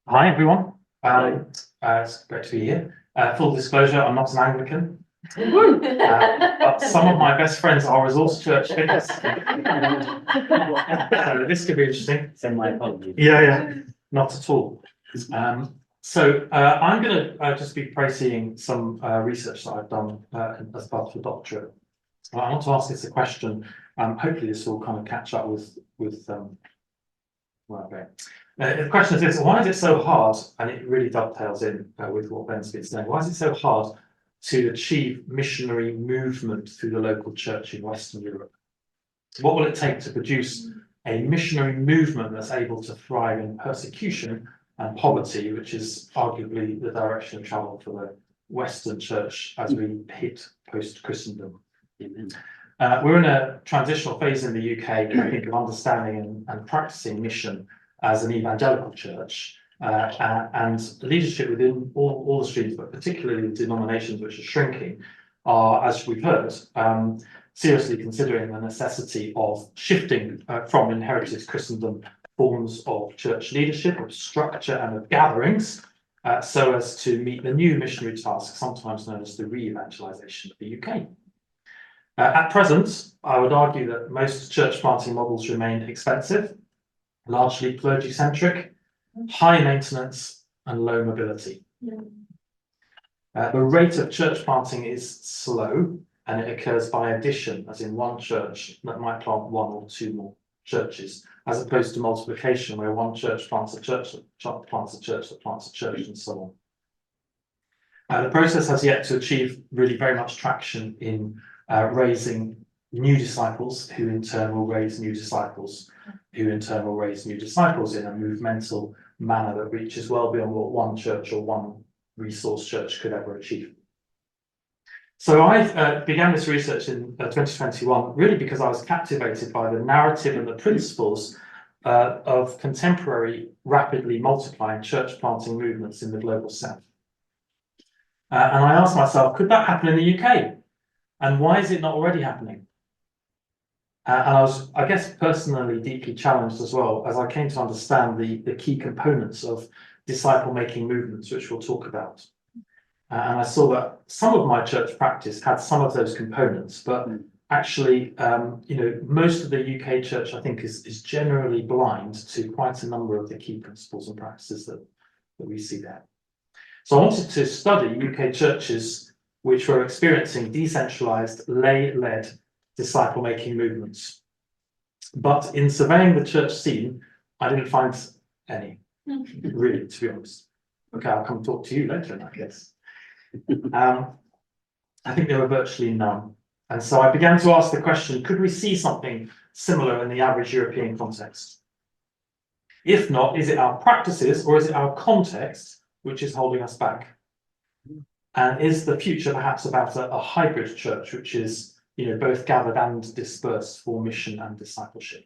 Hi everyone. It's great to be here. Full disclosure, I'm not an Anglican, but some of my best friends are Resource Church figures. So this could be interesting. Send my apologies. Yeah, not at all. I'm going to just be presenting some research that I've done as part of the doctorate. I want to ask this a question. Hopefully, this will kind of catch up with okay. The question is this: why is it so hard? And it really dovetails in with what Ben's been saying. Why is it so hard to achieve missionary movement through the local church in Western Europe? What will it take to produce a missionary movement that's able to thrive in persecution and poverty, which is arguably the direction of travel for the Western church as we hit post-Christendom? We're in a transitional phase in the UK, I think, of understanding and practicing mission as an evangelical church, and leadership within all the streams, but particularly the denominations which are shrinking, are, as we've heard, seriously considering the necessity of shifting from inherited Christendom forms of church leadership, of structure and of gatherings, so as to meet the new missionary task, sometimes known as the re-evangelization of the UK. At present, I would argue that most church planting models remain expensive, largely clergy-centric, high maintenance and low mobility. The rate of church planting is slow, and it occurs by addition, as in one church that might plant one or two more churches, as opposed to multiplication, where one church plants a church that plants a church that plants a church, and so on. The process has yet to achieve really very much traction in raising new disciples, who in turn will raise new disciples, who in turn will raise new disciples in a movemental manner that reaches well beyond what one church or one resource church could ever achieve. So I began this research in 2021, really because I was captivated by the narrative and the principles of contemporary, rapidly multiplying church planting movements in the global south. And I asked myself, could that happen in the UK? And why is it not already happening? And I was, I guess, personally deeply challenged as well, as I came to understand the key components of disciple-making movements, which we'll talk about. And I saw that some of my church practice had some of those components, but actually, most of the UK church, I think, is generally blind to quite a number of the key principles and practices that we see there. So I wanted to study UK churches which were experiencing decentralized, lay-led disciple-making movements. But in surveying the church scene, I didn't find any, really, to be honest. Okay, I'll come talk to you later in that case. I think there were virtually none. And so I began to ask the question, could we see something similar in the average European context? If not, is it our practices or is it our context which is holding us back? And is the future perhaps about a hybrid church, which is, both gathered and dispersed for mission and discipleship?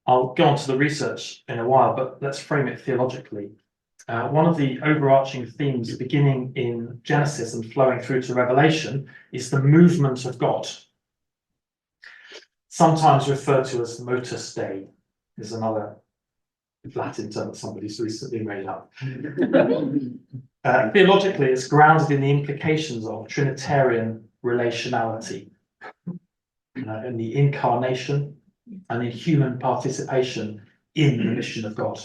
I'll go on to the research in a while, but let's frame it theologically. One of the overarching themes beginning in Genesis and flowing through to Revelation is the movement of God. Sometimes referred to as Motus Dei is another Latin term that somebody's recently made up. Theologically, it's grounded in the implications of Trinitarian relationality, in the incarnation and in human participation in the mission of God.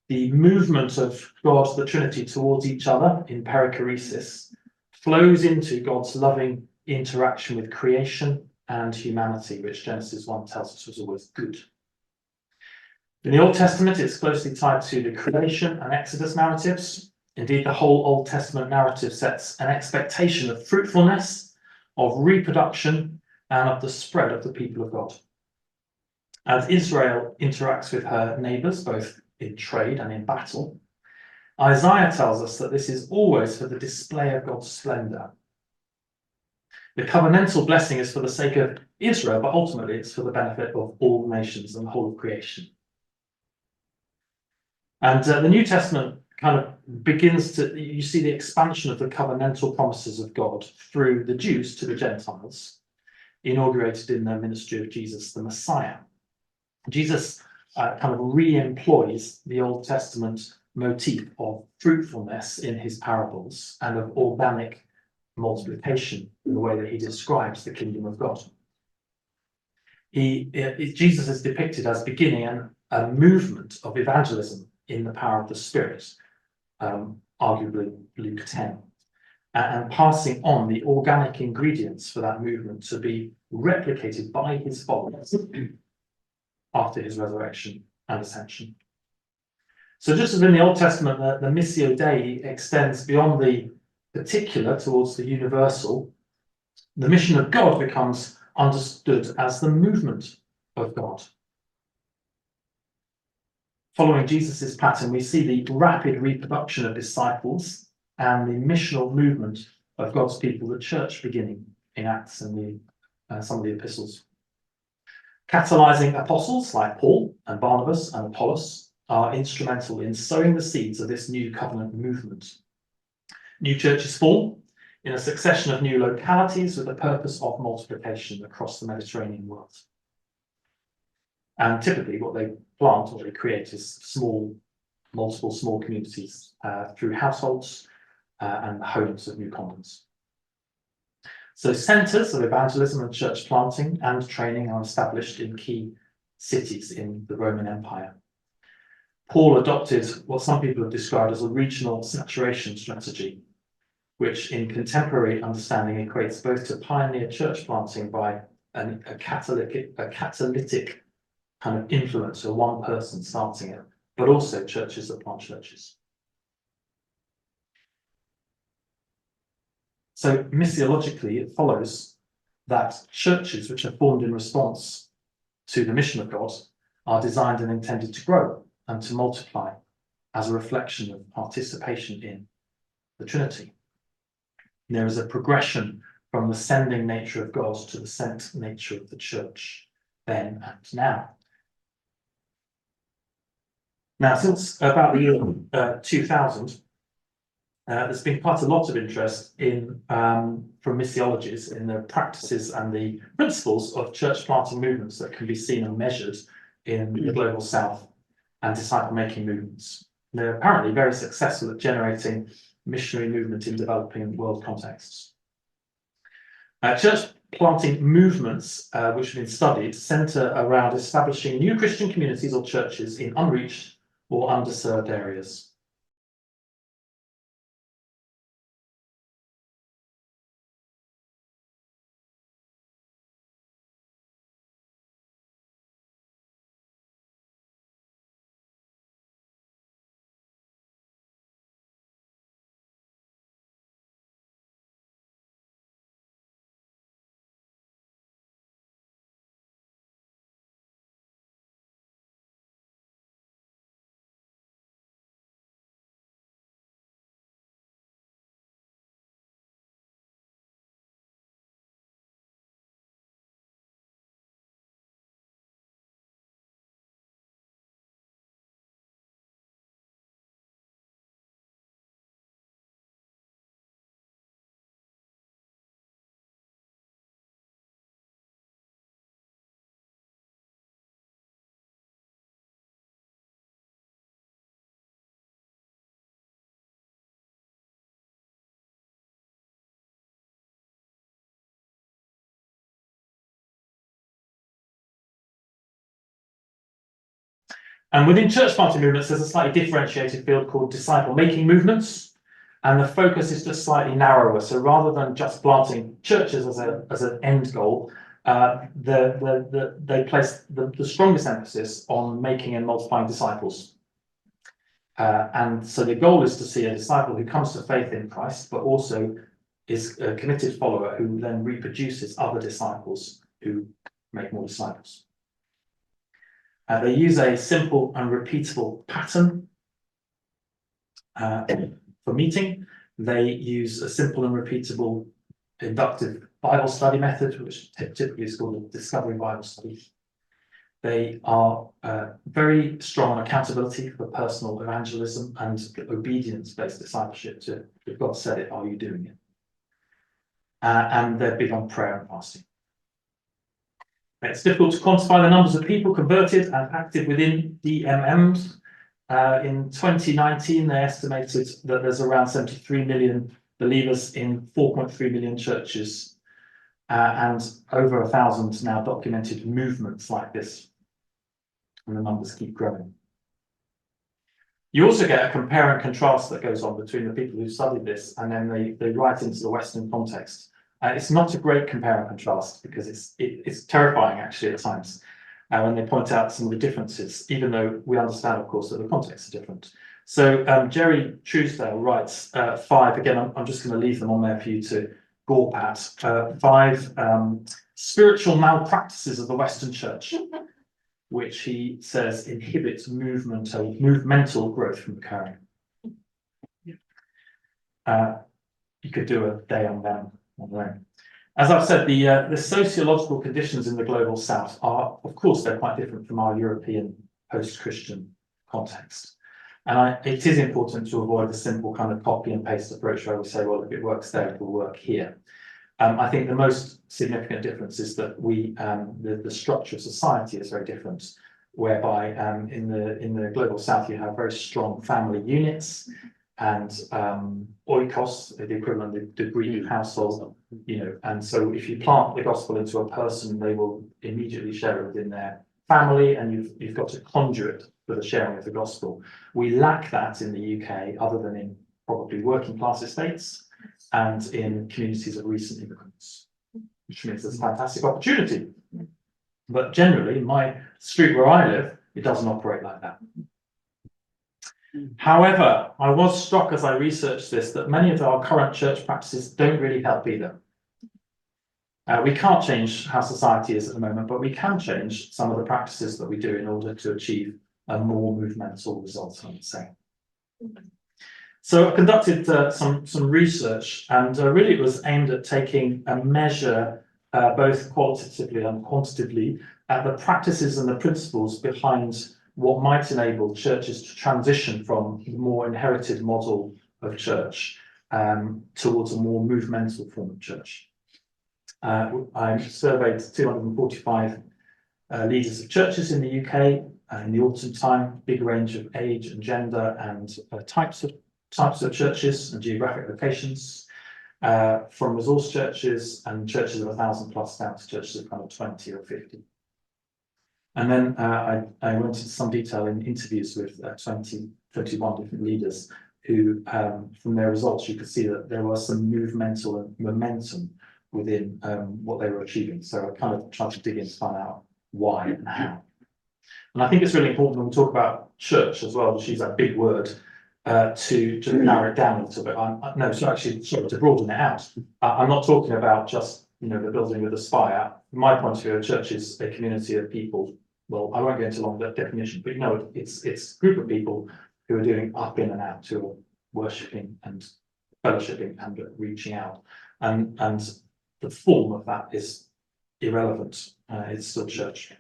The movement of God, the Trinity, towards each other in perichoresis flows into God's loving interaction with creation and humanity, which Genesis 1 tells us was always good. In the Old Testament, it's closely tied to the creation and Exodus narratives. Indeed, the whole Old Testament narrative sets an expectation of fruitfulness, of reproduction, and of the spread of the people of God. As Israel interacts with her neighbours, both in trade and in battle, Isaiah tells us that this is always for the display of God's splendour. The covenantal blessing is for the sake of Israel, but ultimately it's for the benefit of all nations and the whole of creation. And the New Testament kind of begins you see the expansion of the covenantal promises of God through the Jews to the Gentiles, inaugurated in the ministry of Jesus, the Messiah. Jesus kind of re-employs the Old Testament motif of fruitfulness in his parables and of organic multiplication in the way that he describes the kingdom of God. Jesus is depicted as beginning a movement of evangelism in the power of the Spirit, arguably Luke 10, and passing on the organic ingredients for that movement to be replicated by his followers after his resurrection and ascension. So just as in the Old Testament, the Missio Dei extends beyond the particular towards the universal, the mission of God becomes understood as the movement of God. Following Jesus' pattern, we see the rapid reproduction of disciples and the missional movement of God's people, the church beginning in Acts and some of the epistles. Catalyzing apostles like Paul and Barnabas and Apollos are instrumental in sowing the seeds of this new covenant movement. New churches form in a succession of new localities with the purpose of multiplication across the Mediterranean world. And typically what they plant or they create is multiple small communities through households and homes of new converts. So centres of evangelism and church planting and training are established in key cities in the Roman Empire. Paul adopted what some people have described as a regional saturation strategy, which in contemporary understanding equates both to pioneer church planting by a catalytic kind of influence, so one person starting it, but also churches that plant churches. So missiologically, it follows that churches which are formed in response to the mission of God are designed and intended to grow and to multiply as a reflection of participation in the Trinity. There is a progression from the sending nature of God to the sent nature of the church, then and now. Now, since about the year 2000, there's been quite a lot of interest in from missiologists in the practices and the principles of church planting movements that can be seen and measured in the global south and disciple-making movements. They're apparently very successful at generating missionary movement in developing world contexts. Church planting movements, which have been studied, centre around establishing new Christian communities or churches in unreached or underserved areas. And within church planting movements, there's a slightly differentiated field called disciple-making movements, and the focus is just slightly narrower. So rather than just planting churches as an end goal, they place the strongest emphasis on making and multiplying disciples. And so the goal is to see a disciple who comes to faith in Christ, but also is a committed follower who then reproduces other disciples who make more disciples. They use a simple and repeatable pattern for meeting. They use a simple and repeatable inductive Bible study method, which typically is called a discovery Bible study. They are very strong on accountability for personal evangelism and obedience-based discipleship to, if God said it, are you doing it? And they're big on prayer and fasting. It's difficult to quantify the numbers of people converted and active within DMMs. In 2019, they estimated that there's around 73 million believers in 4.3 million churches, and over 1,000 now documented movements like this. And the numbers keep growing. You also get a compare and contrast that goes on between the people who studied this and then they write into the Western context. It's not a great compare and contrast because it's terrifying actually at times when they point out some of the differences, even though we understand, of course, that the contexts are different. So Jerry Truesdale writes 5, again, I'm just going to leave them on there for you to gawp at, 5 spiritual malpractices of the Western Church, which he says inhibits movemental growth from occurring. You could do a day on them. As I've said, the sociological conditions in the global south are, of course, they're quite different from our European post-Christian context. And it is important to avoid the simple kind of copy and paste approach where we say, well, if it works there, it will work here. I think the most significant difference is that the structure of society is very different, whereby in the global south you have very strong family units and oikos, the equivalent of the Greek household, and so if you plant the gospel into a person, they will immediately share it within their family, and you've got to conjure it for the sharing of the gospel. We lack that in the UK, other than in probably working class estates and in communities of recent immigrants, which means there's a fantastic opportunity. But generally, in my street where I live, it doesn't operate like that. However, I was struck as I researched this that many of our current church practices don't really help either. We can't change how society is at the moment, but we can change some of the practices that we do in order to achieve a more movemental result, I would say. So I conducted some research, and really it was aimed at taking a measure, both qualitatively and quantitatively, at the practices and the principles behind what might enable churches to transition from the more inherited model of church towards a more movemental form of church. I surveyed 245 leaders of churches in the UK in the autumn time, big range of age and gender and types of churches and geographic locations, from resource churches and churches of 1,000 plus down to churches of kind of 20 or 50. And then I went into some detail in interviews with 21 different leaders who, from their results, you could see that there was some movemental and momentum within what they were achieving. So I kind of tried to dig in to find out why and how. And I think it's really important when we talk about church as well, to use that big word, to just narrow it down a little bit. To broaden it out. I'm not talking about just the building with a spire. From my point of view, a church is a community of people. Well, I won't go into long definition, but it's a group of people who are doing up in and out, who are worshipping and fellowshipping and reaching out, and the form of that is irrelevant. It's still church.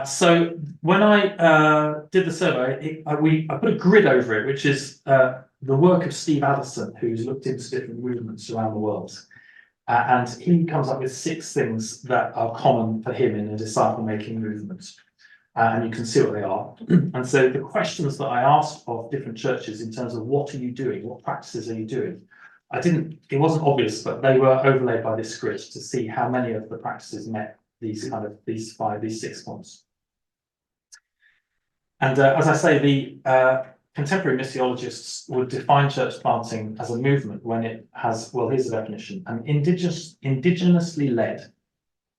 So when I did the survey, I put a grid over it, which is the work of Steve Addison, who's looked into different movements around the world. And he comes up with 6 things that are common for him in a disciple-making movement. And you can see what they are. And so the questions that I asked of different churches in terms of what are you doing, what practices are you doing, it wasn't obvious, but they were overlaid by this grid to see how many of the practices met these 6 points. And as I say, the contemporary missiologists would define church planting as a movement when it has, well, here's the definition: an indigenously led,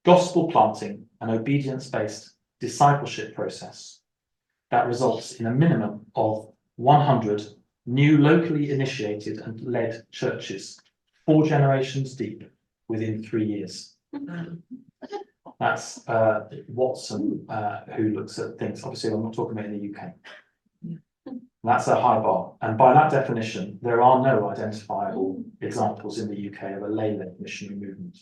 gospel planting and obedience-based discipleship process that results in a minimum of 100 new locally initiated and led churches, 4 generations deep, within 3 years. That's Watson, who looks at things. Obviously, I'm not talking about in the UK. That's a high bar. And by that definition, there are no identifiable examples in the UK of a lay-led missionary movement.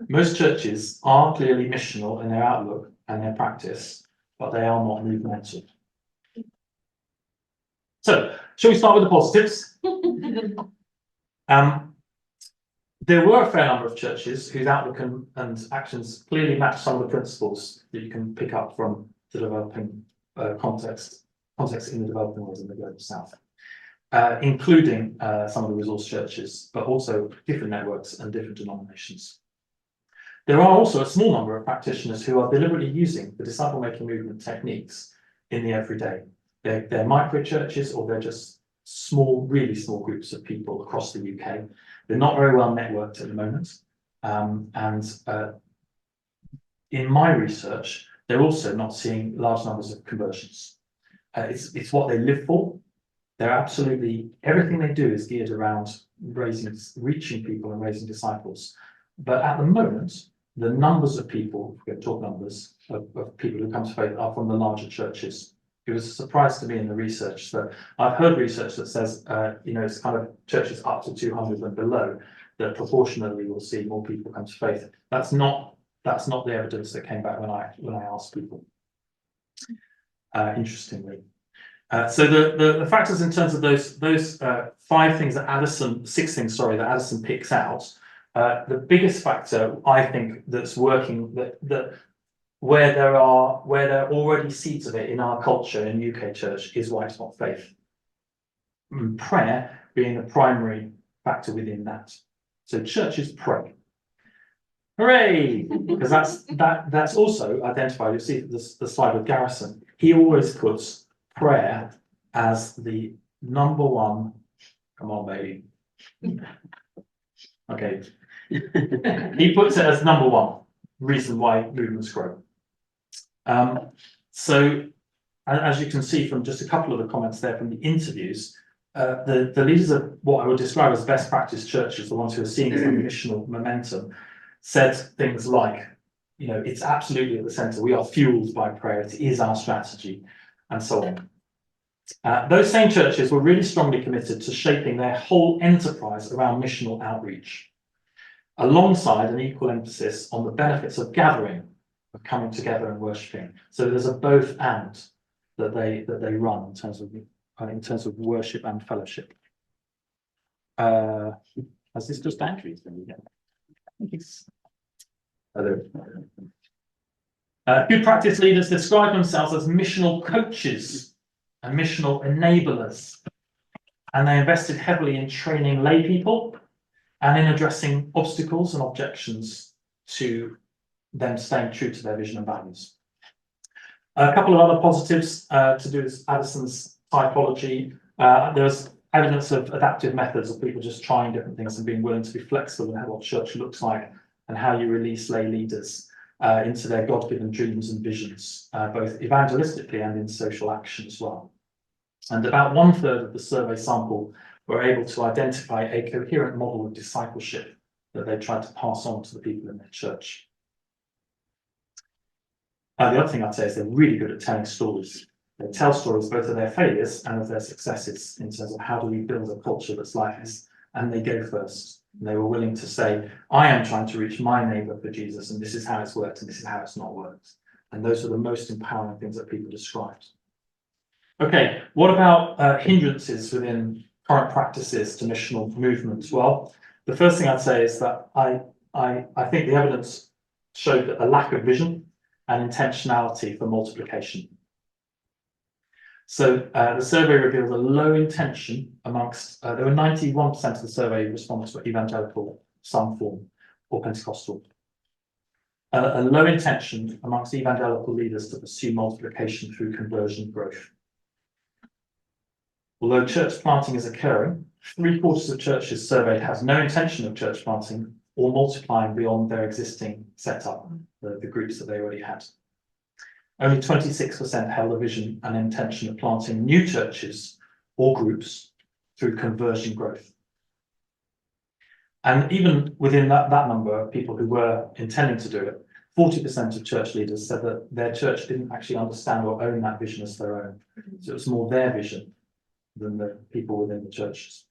Most churches are clearly missional in their outlook and their practice, but they are not movemental. So, shall we start with the positives? There were a fair number of churches whose outlook and actions clearly match some of the principles that you can pick up from the developing context in the developing world in the global south, including some of the resource churches, but also different networks and different denominations. There are also a small number of practitioners who are deliberately using the disciple-making movement techniques in the everyday. They're micro churches, or they're just small, really small groups of people across the UK. They're not very well networked at the moment. In my research, they're also not seeing large numbers of conversions. It's what they live for. They're absolutely, everything they do is geared around reaching people and raising disciples. But at the moment, the numbers of people, if we're going to talk numbers, of people who come to faith are from the larger churches. It was a surprise to me in the research that I've heard research that says, it's kind of churches up to 200 and below, that proportionally will see more people come to faith. That's not the evidence that came back when I asked people. Interestingly. So the factors in terms of those 6 things that Addison picks out, the biggest factor I think that's working that where there are already seeds of it in our culture in UK church is white hot faith. And prayer being a primary factor within that. So churches pray. Hooray! Because that's also identified. You'll see the slide with Garrison. He always puts prayer as the number one. Come on, baby. Okay. He puts it as number one reason why movements grow. So, as you can see from just a couple of the comments there from the interviews, the leaders of what I would describe as best practice churches, the ones who are seeing some missional momentum, said things like, it's absolutely at the centre. We are fueled by prayer. It is our strategy, and so on. Those same churches were really strongly committed to shaping their whole enterprise around missional outreach, alongside an equal emphasis on the benefits of gathering, of coming together and worshipping. So there's a both and that they run in terms of worship and fellowship. Has this just Andrew's thing again? Good practice leaders describe themselves as missional coaches and missional enablers, and they invested heavily in training lay people and in addressing obstacles and objections to them staying true to their vision and values. A couple of other positives to do with Addison's typology. There's evidence of adaptive methods of people just trying different things and being willing to be flexible in what church looks like and how you release lay leaders into their God-given dreams and visions, both evangelistically and in social action as well. And about 1/3 of the survey sample were able to identify a coherent model of discipleship that they tried to pass on to the people in their church. The other thing I'd say is they're really good at telling stories. They tell stories both of their failures and of their successes in terms of how do we build a culture that's like this, and they go first. And they were willing to say, I am trying to reach my neighbour for Jesus, and this is how it's worked, and this is how it's not worked. And those are the most empowering things that people described. Okay, what about hindrances within current practices to missional movements? Well, the first thing I'd say is that I think the evidence showed a lack of vision and intentionality for multiplication. So the survey revealed a low intention amongst, there were 91% of the survey respondents were evangelical, some form, or Pentecostal. A low intention amongst evangelical leaders to pursue multiplication through conversion growth. Although church planting is occurring, 3/4 of churches surveyed has no intention of church planting or multiplying beyond their existing setup, the groups that they already had. Only 26% held a vision and intention of planting new churches or groups through conversion growth. And even within that number of people who were intending to do it, 40% of church leaders said that their church didn't actually understand or own that vision as their own. So it was more their vision than the people within the churches.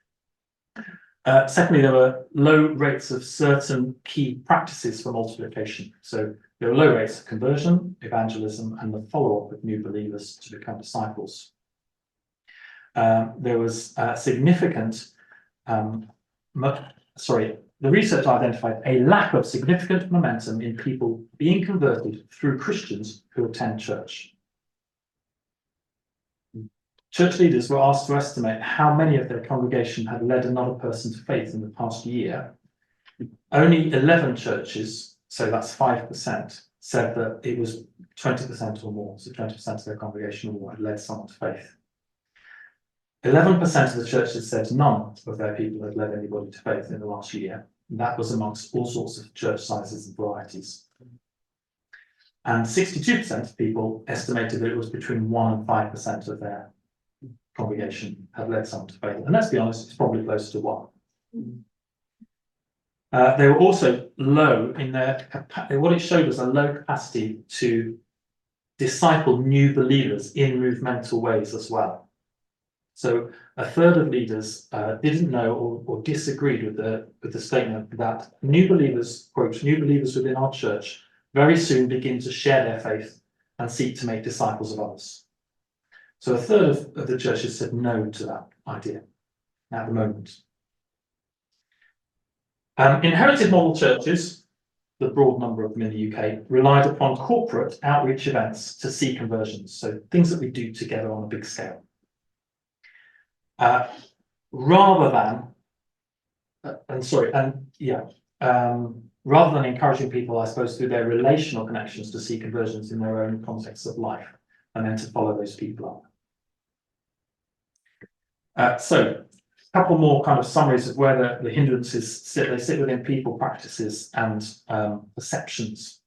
Secondly, there were low rates of certain key practices for multiplication. So there were low rates of conversion, evangelism, and the follow-up of new believers to become disciples. There was significant, the research identified a lack of significant momentum in people being converted through Christians who attend church. Church leaders were asked to estimate how many of their congregation had led another person to faith in the past year. Only 11 churches, so that's 5%, said that it was 20% or more, so 20% of their congregation or more had led someone to faith. 11% of the churches said none of their people had led anybody to faith in the last year. And that was amongst all sorts of church sizes and varieties. And 62% of people estimated that it was between 1 and 5% of their congregation had led someone to faith. And let's be honest, it's probably close to 1. They were also low in their what it showed was a low capacity to disciple new believers in movemental ways as well. So a third of leaders didn't know or disagreed with the statement that new believers, quote, new believers within our church very soon begin to share their faith and seek to make disciples of others. So a third of the churches said no to that idea at the moment. Inherited model churches, the broad number of them in the UK, relied upon corporate outreach events to see conversions, so things that we do together on a big scale. Rather than encouraging people, I suppose, through their relational connections to see conversions in their own contexts of life, and then to follow those people up. So a couple more kind of summaries of where the hindrances sit. They sit within people, practices, and perceptions.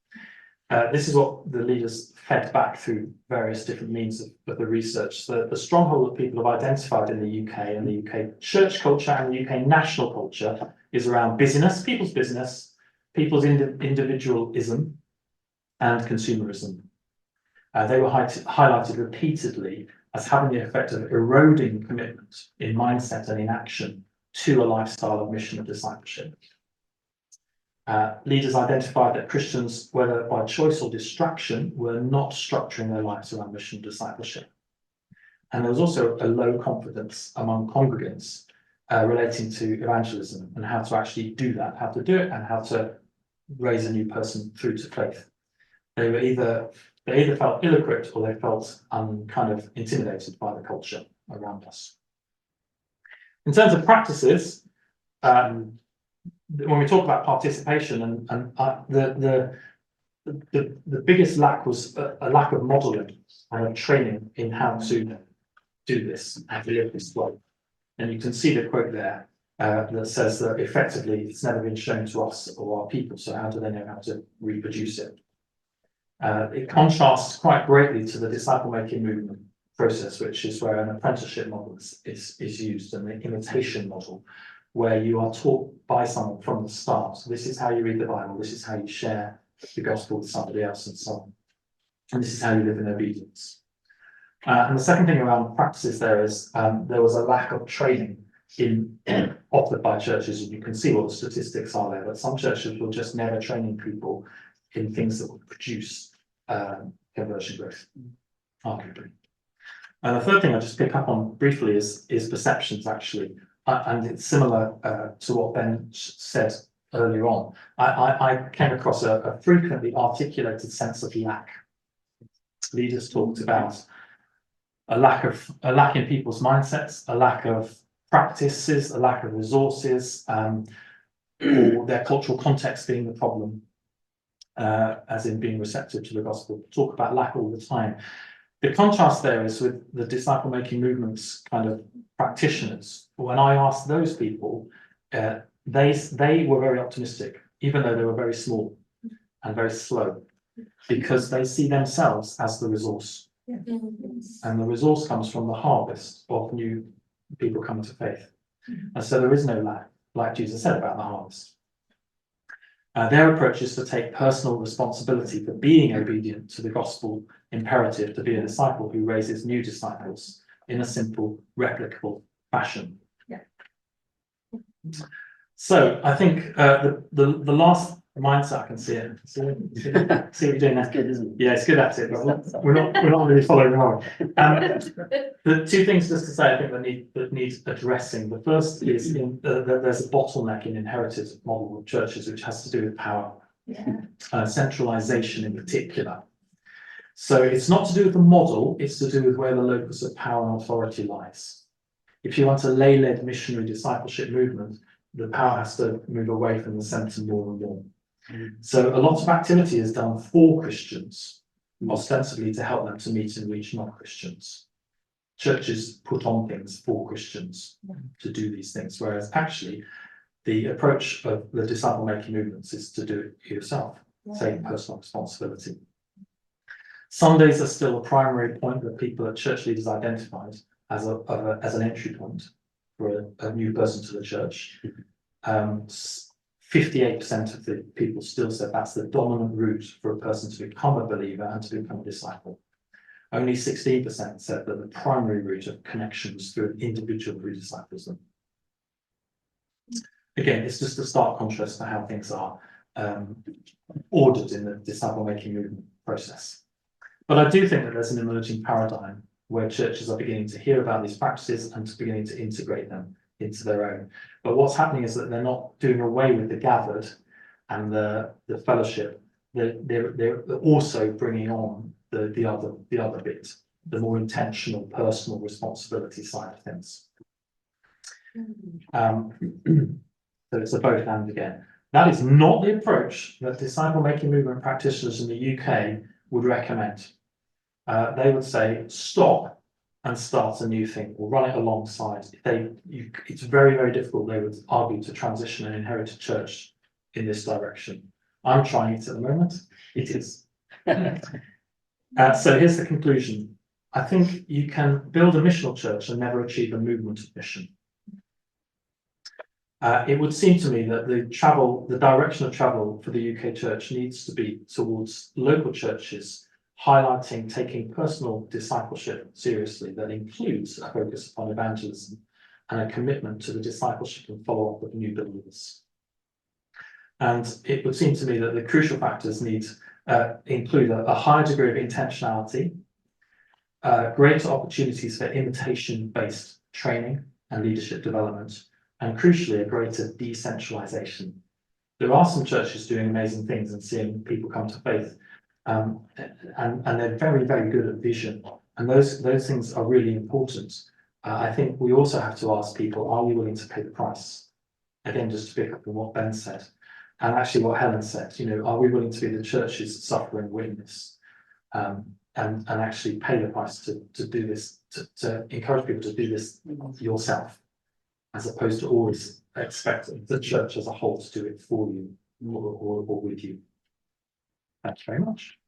This is what the leaders fed back through various different means of the research. The stronghold that people have identified in the UK and the UK church culture and the UK national culture is around busyness, people's individualism, and consumerism. They were highlighted repeatedly as having the effect of eroding commitment in mindset and in action to a lifestyle of mission and discipleship. Leaders identified that Christians, whether by choice or distraction, were not structuring their lives around mission and discipleship. And there was also a low confidence among congregants relating to evangelism and how to actually do that, how to do it, and how to raise a new person through to faith. They either felt ill-equipped or they felt kind of intimidated by the culture around us. In terms of practices, when we talk about participation, the biggest lack was a lack of modelling and training in how to do this, how to live this way. And you can see the quote there that says that effectively it's never been shown to us or our people, so how do they know how to reproduce it? It contrasts quite greatly to the disciple-making movement process, which is where an apprenticeship model is used, and the imitation model, where you are taught by someone from the start. So this is how you read the Bible, this is how you share the gospel with somebody else, and so on. And this is how you live in obedience. And the second thing around practices there is there was a lack of training offered by churches, and you can see what the statistics are there, but some churches were just never training people in things that would produce conversion growth, arguably. And the third thing I'll just pick up on briefly is perceptions, actually. And it's similar to what Ben said earlier on. I came across a frequently articulated sense of lack. Leaders talked about a lack in people's mindsets, a lack of practices, a lack of resources, or their cultural context being the problem, as in being receptive to the gospel. Talk about lack all the time. The contrast there is with the disciple-making movements kind of practitioners. When I asked those people, they were very optimistic, even though they were very small and very slow, because they see themselves as the resource. Yeah. And the resource comes from the harvest of new people coming to faith. And so there is no lack, like Jesus said about the harvest. Their approach is to take personal responsibility for being obedient to the gospel imperative to be a disciple who raises new disciples in a simple, replicable fashion. Yeah. So I think the last mindset. I can see it. See what you're doing That's there. good, isn't it? Yeah, it's good at it, but we're not really following along. The two things just to say, I think that need addressing. The first is that there's a bottleneck in inherited model of churches, which has to do with power, centralisation in particular. So it's not to do with the model; it's to do with where the locus of power and authority lies. If you want a lay-led missionary discipleship movement, the power has to move away from the centre more and more. So a lot of activity is done for Christians, ostensibly to help them to meet and reach non-Christians. Churches put on things for Christians to do these things, whereas actually the approach of the disciple-making movements is to do it yourself, take personal responsibility. Sundays are still a primary point that people at church leaders identified as an entry point for a new person to the church. 58% of the people still said that's the dominant route for a person to become a believer and to become a disciple. Only 16% said that the primary route of connection was through an individual who disciples them. Again, it's just a stark contrast to how things are ordered in the disciple-making movement process. But I do think that there's an emerging paradigm where churches are beginning to hear about these practices and beginning to integrate them into their own. But what's happening is that they're not doing away with the gathered and the fellowship. They're also bringing on the other bit, the more intentional personal responsibility side of things. So it's a both and again. That is not the approach that disciple-making movement practitioners in the UK would recommend. They would say, stop and start a new thing, or run it alongside. It's very, very difficult, they would argue, to transition an inherited church in this direction. I'm trying it at the moment. It is. So here's the conclusion. I think you can build a missional church and never achieve a movement of mission. It would seem to me that the direction of travel for the UK church needs to be towards local churches highlighting taking personal discipleship seriously that includes a focus upon evangelism and a commitment to the discipleship and follow-up of new believers. And it would seem to me that the crucial factors include a higher degree of intentionality, greater opportunities for imitation-based training and leadership development, and crucially, a greater decentralization. There are some churches doing amazing things and seeing people come to faith, and they're very, very good at vision. And those things are really important. I think we also have to ask people, are you willing to pay the price? Again, just to pick up on what Ben said, and actually what Helen said, are we willing to be the church's suffering witness, and actually pay the price to do this, to encourage people to do this yourself, as opposed to always expecting the church as a whole to do it for you or with you. Thank you very much.